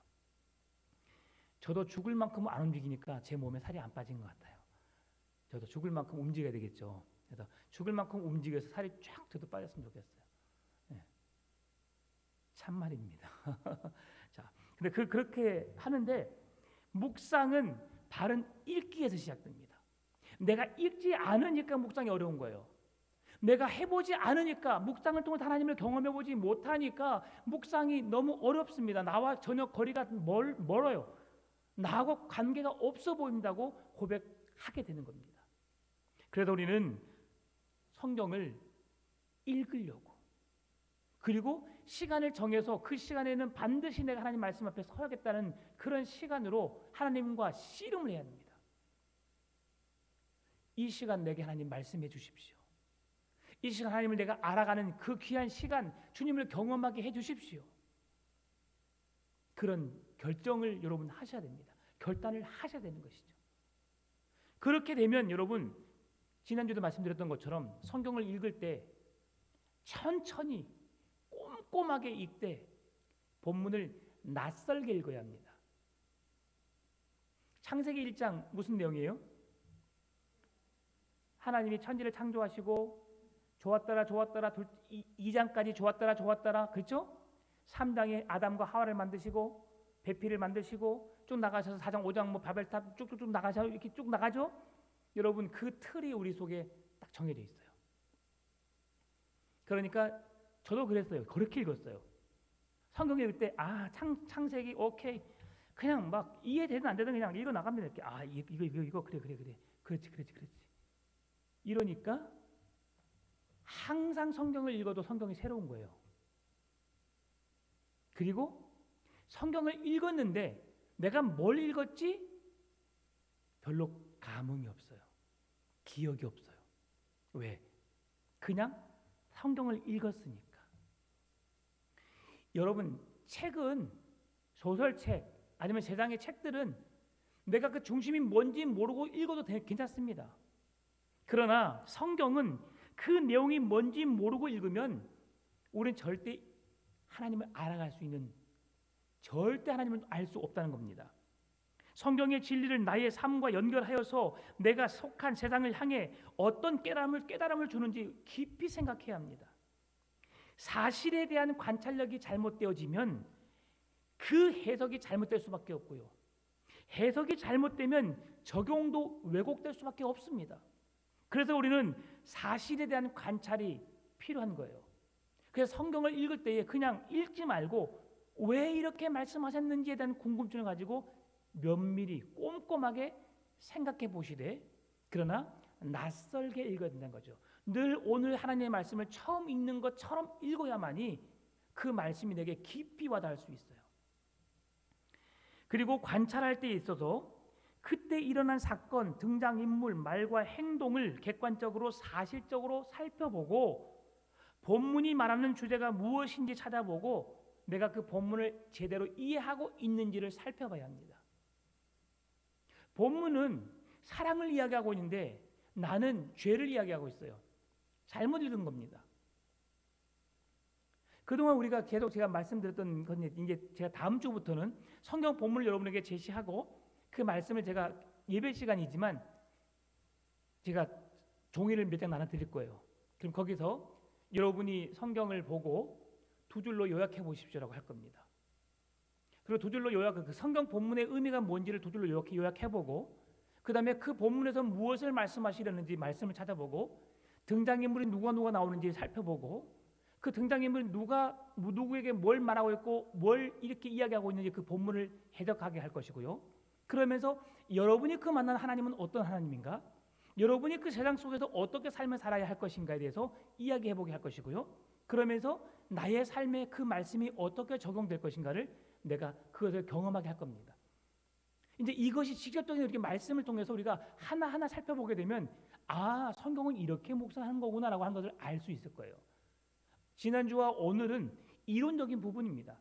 저도 죽을 만큼 안 움직이니까 제 몸에 살이 안 빠진 것 같아요. 저도 죽을 만큼 움직여야 되겠죠. 그래서 죽을 만큼 움직여서 살이 쫙 저도 빠졌으면 좋겠어요. 네. 참말입니다. 자, 근데 그렇게 하는데 묵상은 바른 읽기에서 시작됩니다. 내가 읽지 않으니까 묵상이 어려운 거예요. 내가 해보지 않으니까, 묵상을 통해 하나님을 경험해보지 못하니까 묵상이 너무 어렵습니다. 나와 전혀 거리가 멀어요. 나하고 관계가 없어 보인다고 고백하게 되는 겁니다. 그래서 우리는 성경을 읽으려고, 그리고 시간을 정해서 그 시간에는 반드시 내가 하나님 말씀 앞에 서야겠다는 그런 시간으로 하나님과 씨름을 해야 합니다. 이 시간 내게 하나님 말씀해 주십시오. 이 시간 하나님을 내가 알아가는 그 귀한 시간, 주님을 경험하게 해 주십시오. 그런 결정을 여러분 하셔야 됩니다. 결단을 하셔야 되는 것이죠. 그렇게 되면 여러분, 지난주도 말씀드렸던 것처럼 성경을 읽을 때 천천히 꼼꼼하게 읽되 본문을 낯설게 읽어야 합니다. 창세기 1장 무슨 내용이에요? 하나님이 천지를 창조하시고 좋았더라 2장까지 좋았더라 그렇죠? 3장에 아담과 하와를 만드시고 배필을 만드시고 쭉 나가셔서 4장 5장 뭐 바벨탑 쭉쭉쭉 나가셔 이렇게 쭉 나가죠. 여러분 그 틀이 우리 속에 딱 정해져 있어요. 그러니까 저도 그랬어요. 그렇게 읽었어요. 성경 읽을 때 창세기 오케이 그냥 막 이해되든 안 되든 그냥 읽어 나갑니다. 이렇게 이거 그래 그렇지 이러니까 항상 성경을 읽어도 성경이 새로운 거예요. 그리고 성경을 읽었는데 내가 뭘 읽었지? 별로 감흥이 없어요. 기억이 없어요. 왜? 그냥 성경을 읽었으니까. 여러분, 책은 소설책 아니면 세상의 책들은 내가 그 중심이 뭔지 모르고 읽어도 괜찮습니다. 그러나 성경은 그 내용이 뭔지 모르고 읽으면 우리는 절대 하나님을 알아갈 수 있는, 절대 하나님을 알 수 없다는 겁니다. 성경의 진리를 나의 삶과 연결하여서 내가 속한 세상을 향해 어떤 깨달음을 주는지 깊이 생각해야 합니다. 사실에 대한 관찰력이 잘못되어지면 그 해석이 잘못될 수밖에 없고요. 해석이 잘못되면 적용도 왜곡될 수밖에 없습니다. 그래서 우리는 사실에 대한 관찰이 필요한 거예요. 그래서 성경을 읽을 때에 그냥 읽지 말고 왜 이렇게 말씀하셨는지에 대한 궁금증을 가지고 면밀히 꼼꼼하게 생각해 보시되, 그러나 낯설게 읽어야 된다는 거죠. 늘 오늘 하나님의 말씀을 처음 읽는 것처럼 읽어야만이 그 말씀이 내게 깊이 와닿을 수 있어요. 그리고 관찰할 때에 있어서 그때 일어난 사건, 등장인물, 말과 행동을 객관적으로 사실적으로 살펴보고 본문이 말하는 주제가 무엇인지 찾아보고 내가 그 본문을 제대로 이해하고 있는지를 살펴봐야 합니다. 본문은 사랑을 이야기하고 있는데 나는 죄를 이야기하고 있어요. 잘못 읽은 겁니다. 그동안 우리가 계속 제가 말씀드렸던 건 이제 제가 다음 주부터는 성경 본문을 여러분에게 제시하고 그 말씀을 제가 예배 시간이지만 제가 종이를 몇 장 나눠 드릴 거예요. 그럼 거기서 여러분이 성경을 보고 두 줄로 요약해 보십시오라고 할 겁니다. 그리고 두 줄로 그 성경 본문의 의미가 뭔지를 두 줄로 요약해 보고 그 다음에 그 본문에서 무엇을 말씀하시려는지 말씀을 찾아보고 등장인물이 누가 나오는지 살펴보고 그 등장인물이 누구에게 뭘 말하고 있고 뭘 이렇게 이야기하고 있는지 그 본문을 해석하게 할 것이고요. 그러면서 여러분이 그 만난 하나님은 어떤 하나님인가? 여러분이 그 세상 속에서 어떻게 삶을 살아야 할 것인가에 대해서 이야기해보게 할 것이고요. 그러면서 나의 삶에 그 말씀이 어떻게 적용될 것인가를 내가 그것을 경험하게 할 겁니다. 이제 이것이 직접적인 이렇게 말씀을 통해서 우리가 하나하나 살펴보게 되면 성경은 이렇게 묵상하는 거구나라고 하는 것을 알 수 있을 거예요. 지난주와 오늘은 이론적인 부분입니다.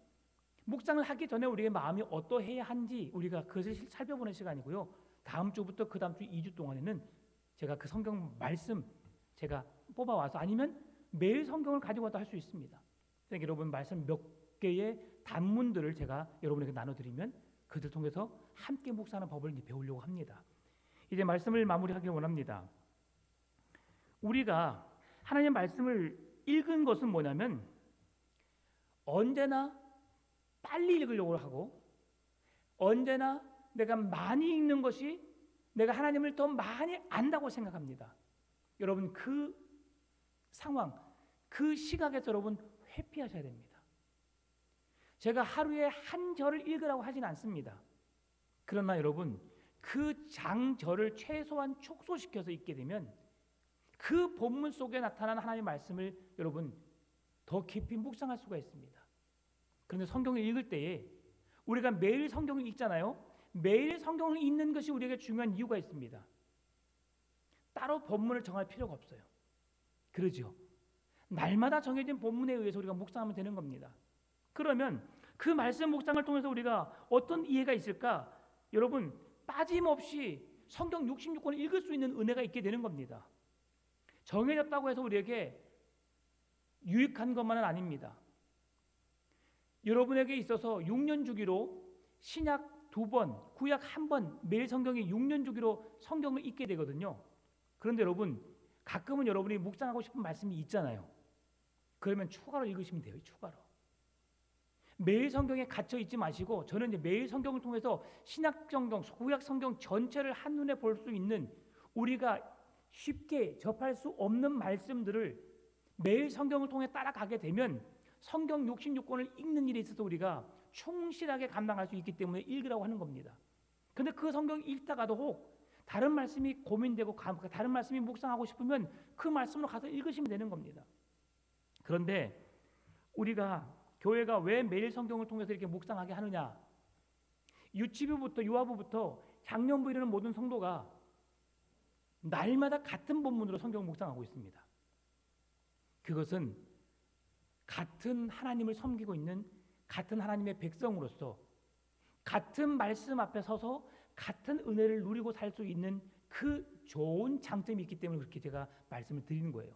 묵상을 하기 전에 우리의 마음이 어떠해야 한지 우리가 그것을 살펴보는 시간이고요. 다음 주부터 그 다음 주 2주 동안에는 제가 그 성경 말씀 제가 뽑아와서 아니면 매일 성경을 가지고 와도 할 수 있습니다. 그러니까 여러분 말씀 몇 개의 단문들을 제가 여러분에게 나눠드리면 그들 통해서 함께 묵상하는 법을 배우려고 합니다. 이제 말씀을 마무리하길 원합니다. 우리가 하나님의 말씀을 읽은 것은 뭐냐면 언제나 빨리 읽으려고 하고 언제나 내가 많이 읽는 것이 내가 하나님을 더 많이 안다고 생각합니다. 여러분 그 상황, 그 시각에서 여러분 회피하셔야 됩니다. 제가 하루에 한 절을 읽으라고 하진 않습니다. 그러나 여러분 그 장절을 최소한 축소시켜서 읽게 되면 그 본문 속에 나타난 하나님의 말씀을 여러분 더 깊이 묵상할 수가 있습니다. 그런데 성경을 읽을 때에 우리가 매일 성경을 읽잖아요. 매일 성경을 읽는 것이 우리에게 중요한 이유가 있습니다. 따로 본문을 정할 필요가 없어요. 그러죠. 날마다 정해진 본문에 의해서 우리가 묵상하면 되는 겁니다. 그러면 그 말씀 묵상을 통해서 우리가 어떤 이해가 있을까? 여러분 빠짐없이 성경 66권을 읽을 수 있는 은혜가 있게 되는 겁니다. 정해졌다고 해서 우리에게 유익한 것만은 아닙니다. 여러분에게 있어서 6년 주기로 신약 2번, 구약 1번 매일 성경이 6년 주기로 성경을 읽게 되거든요. 그런데 여러분 가끔은 여러분이 묵상하고 싶은 말씀이 있잖아요. 그러면 추가로 읽으시면 돼요. 추가로. 매일 성경에 갇혀 있지 마시고 저는 이제 매일 성경을 통해서 신약 성경, 구약 성경 전체를 한눈에 볼 수 있는 우리가 쉽게 접할 수 없는 말씀들을 매일 성경을 통해 따라가게 되면 성경 66권을 읽는 일에 있어서 우리가 충실하게 감당할 수 있기 때문에 읽으라고 하는 겁니다. 그런데 그 성경 읽다가도 혹 다른 말씀이 고민되고 다른 말씀이 묵상하고 싶으면 그 말씀으로 가서 읽으시면 되는 겁니다. 그런데 우리가 교회가 왜 매일 성경을 통해서 이렇게 묵상하게 하느냐? 유치부부터 유아부부터 장년부 이르는 모든 성도가 날마다 같은 본문으로 성경을 묵상하고 있습니다. 그것은 같은 하나님을 섬기고 있는 같은 하나님의 백성으로서 같은 말씀 앞에 서서 같은 은혜를 누리고 살 수 있는 그 좋은 장점이 있기 때문에 그렇게 제가 말씀을 드리는 거예요.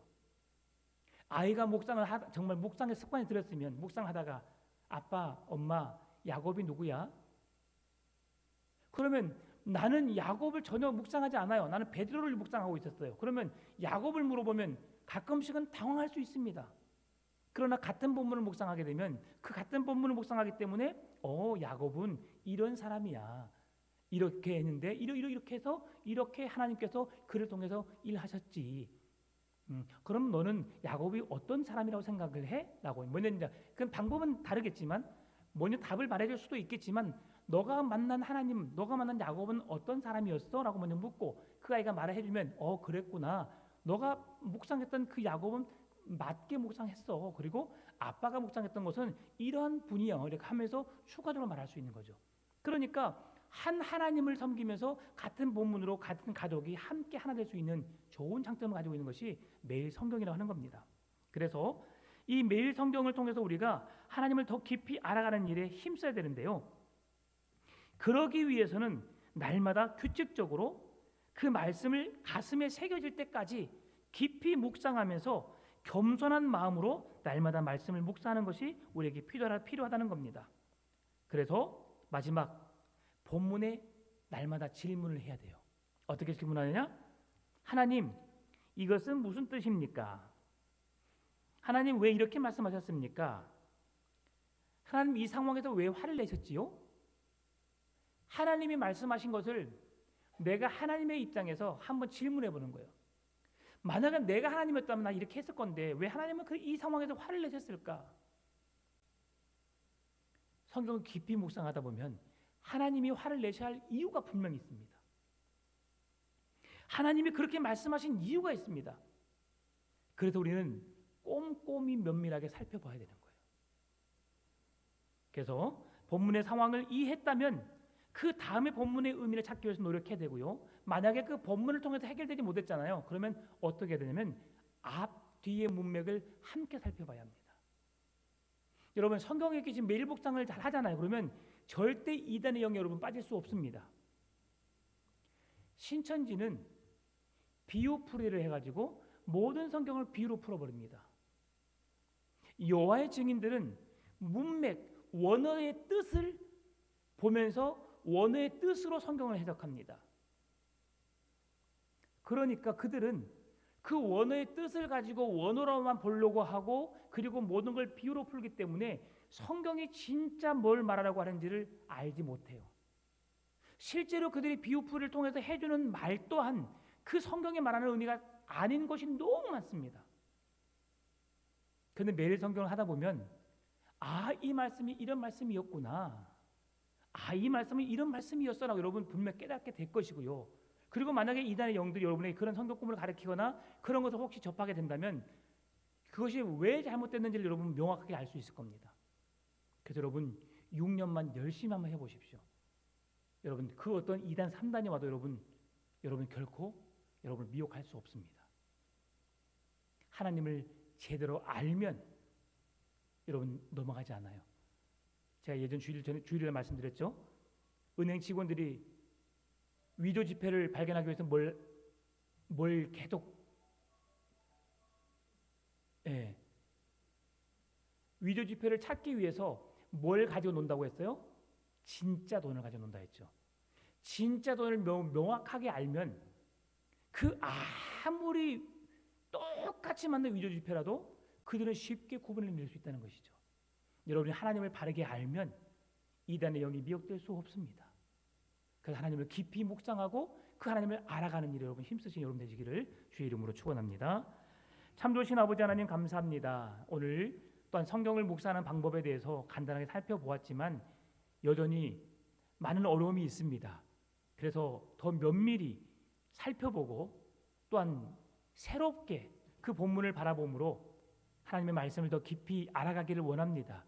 아이가 정말 묵상의 습관이 들었으면 묵상하다가 아빠, 엄마, 야곱이 누구야? 그러면 나는 야곱을 전혀 묵상하지 않아요. 나는 베드로를 묵상하고 있었어요. 그러면 야곱을 물어보면 가끔씩은 당황할 수 있습니다. 그러나 같은 본문을 묵상하게 되면 그 같은 본문을 묵상하기 때문에 야곱은 이런 사람이야. 이렇게 했는데 이렇게 해서 이렇게 하나님께서 그를 통해서 일하셨지. 그럼 너는 야곱이 어떤 사람이라고 생각을 해? 라고 뭐냐 그 방법은 다르겠지만 먼저 답을 말해줄 수도 있겠지만 너가 만난 하나님, 너가 만난 야곱은 어떤 사람이었어? 라고 먼저 묻고 그 아이가 말해주면 그랬구나. 너가 묵상했던 그 야곱은 맞게 묵상했어. 그리고 아빠가 묵상했던 것은 이러한 분이야. 이렇게 하면서 추가적으로 말할 수 있는 거죠. 그러니까 한 하나님을 섬기면서 같은 본문으로 같은 가족이 함께 하나 될 수 있는 좋은 장점을 가지고 있는 것이 매일 성경이라고 하는 겁니다. 그래서 이 매일 성경을 통해서 우리가 하나님을 더 깊이 알아가는 일에 힘써야 되는데요. 그러기 위해서는 날마다 규칙적으로 그 말씀을 가슴에 새겨질 때까지 깊이 묵상하면서 겸손한 마음으로 날마다 말씀을 묵상하는 것이 우리에게 필요하다는 겁니다. 그래서 마지막 본문에 날마다 질문을 해야 돼요. 어떻게 질문하느냐? 하나님, 이것은 무슨 뜻입니까? 하나님 왜 이렇게 말씀하셨습니까? 하나님 이 상황에서 왜 화를 내셨지요? 하나님이 말씀하신 것을 내가 하나님의 입장에서 한번 질문해 보는 거예요. 만약에 내가 하나님이었다면 나 이렇게 했을 건데 왜 하나님은 이 상황에서 화를 내셨을까? 성경을 깊이 묵상하다 보면 하나님이 화를 내셔야 할 이유가 분명히 있습니다. 하나님이 그렇게 말씀하신 이유가 있습니다. 그래서 우리는 꼼꼼히 면밀하게 살펴봐야 되는 거예요. 그래서 본문의 상황을 이해했다면 그 다음에 본문의 의미를 찾기 위해서 노력해야 되고요. 만약에 그 본문을 통해서 해결되지 못했잖아요. 그러면 어떻게 해야 되냐면 앞, 뒤의 문맥을 함께 살펴봐야 합니다. 여러분 성경에 계신 매일 묵상을 잘 하잖아요. 그러면 절대 이단의 영에 여러분 빠질 수 없습니다. 신천지는 비유풀이를 해가지고 모든 성경을 비유로 풀어버립니다. 여호와의 증인들은 문맥, 원어의 뜻을 보면서 원어의 뜻으로 성경을 해석합니다. 그러니까 그들은 그 원어의 뜻을 가지고 원어로만 보려고 하고 그리고 모든 걸 비유로 풀기 때문에 성경이 진짜 뭘 말하라고 하는지를 알지 못해요. 실제로 그들이 비유풀이를 통해서 해주는 말 또한 그 성경이 말하는 의미가 아닌 것이 너무 많습니다. 그런데 매일 성경을 하다 보면 이 말씀이 이런 말씀이었구나. 이 말씀은 이런 말씀이었어라고 여러분 분명 깨닫게 될 것이고요. 그리고 만약에 이단의 영들이 여러분에게 그런 성경 공부를 가르치거나 그런 것을 혹시 접하게 된다면 그것이 왜 잘못됐는지를 여러분 명확하게 알 수 있을 겁니다. 그래서 여러분 6년만 열심히 한번 해보십시오. 여러분 그 어떤 2단 3단이 와도 여러분 결코 여러분을 미혹할 수 없습니다. 하나님을 제대로 알면 여러분 넘어가지 않아요. 제가 예전 주일에 말씀드렸죠. 은행 직원들이 위조 지폐를 발견하기 위해서 뭘 계속 위조 지폐를 찾기 위해서 뭘 가지고 논다고 했어요? 진짜 돈을 가지고 논다 했죠. 진짜 돈을 명확하게 알면 그 아무리 똑같이 맞는 위조 지폐라도 그들은 쉽게 구분을 낼 수 있다는 것이죠. 여러분이 하나님을 바르게 알면 이단의 영이 미혹될 수 없습니다. 그래서 하나님을 깊이 묵상하고 그 하나님을 알아가는 일에 여러분 힘쓰신 여러분 되시기를 주의 이름으로 축원합니다. 참 좋으신 아버지 하나님 감사합니다. 오늘 또한 성경을 묵상하는 방법에 대해서 간단하게 살펴보았지만 여전히 많은 어려움이 있습니다. 그래서 더 면밀히 살펴보고 또한 새롭게 그 본문을 바라봄으로 하나님의 말씀을 더 깊이 알아가기를 원합니다.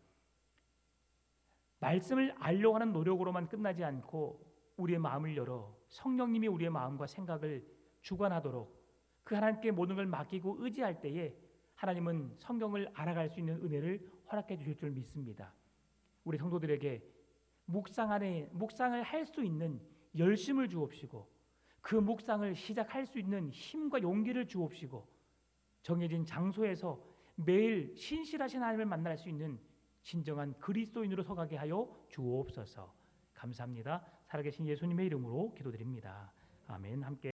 말씀을 알려고 하는 노력으로만 끝나지 않고 우리의 마음을 열어 성령님이 우리의 마음과 생각을 주관하도록 그 하나님께 모든 걸 맡기고 의지할 때에 하나님은 성경을 알아갈 수 있는 은혜를 허락해 주실 줄 믿습니다. 우리 성도들에게 묵상을 할 수 있는 열심을 주옵시고 그 묵상을 시작할 수 있는 힘과 용기를 주옵시고 정해진 장소에서 매일 신실하신 하나님을 만날 수 있는 진정한 그리스도인으로 서가게 하여 주옵소서. 감사합니다. 살아계신 예수님의 이름으로 기도드립니다. 아멘. 함께